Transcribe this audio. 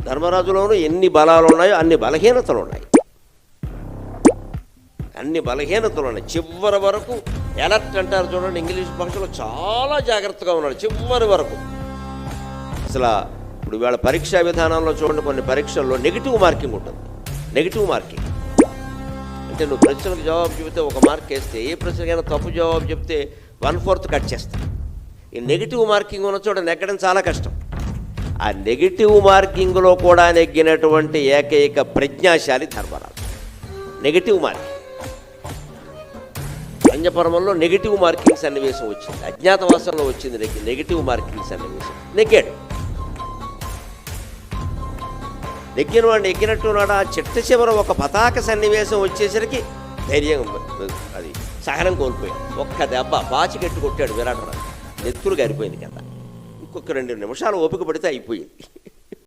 ధర్మరాజులోనూ ఎన్ని బలాలు ఉన్నాయో అన్ని బలహీనతలు ఉన్నాయి. చివరి వరకు ఎలర్ట్ అంటారు చూడండి, ఇంగ్లీష్ భాషలో చాలా జాగ్రత్తగా ఉన్నాడు చివరి వరకు. అసలు ఇప్పుడు ఇవాళ పరీక్షా విధానంలో చూడండి, కొన్ని పరీక్షల్లో నెగిటివ్ మార్కింగ్ ఉంటుంది. నెగిటివ్ మార్కింగ్ అంటే నువ్వు ప్రశ్నలకు జవాబు చెబితే 1 మార్క్ వేస్తే, ఏ ప్రశ్నకైనా తప్పు జవాబు చెప్తే 1/4 కట్ చేస్తాను. ఈ నెగిటివ్ మార్కింగ్ ఉన్న చోట నెగ్గడం చాలా కష్టం. ఆ నెగిటివ్ మార్కింగ్లో కూడా నెగ్గినటువంటి ఏకైక ప్రజ్ఞాశాలి ధర్మరాజు. నెగిటివ్ మార్కింగ్ సంజపర్వంలో నెగిటివ్ మార్కింగ్ సన్నివేశం వచ్చింది, అజ్ఞాతవాసంలో వచ్చింది నెగిటివ్ మార్కింగ్ సన్నివేశం. నెగ్గిన వాడిని నెగ్గినట్టున్నాడు. ఆ చిట్ట చివర ఒక పతాక సన్నివేశం వచ్చేసరికి ధైర్యం, అది సహనం కోల్పోయాడు. ఒక్క దెబ్బ పాచికెట్టు కొట్టాడు విరాటరాజు, నెత్తురు గారిపోయింది కదా. ఇంకొక 2 నిమిషాలు ఓపిక పడితే అయిపోయింది.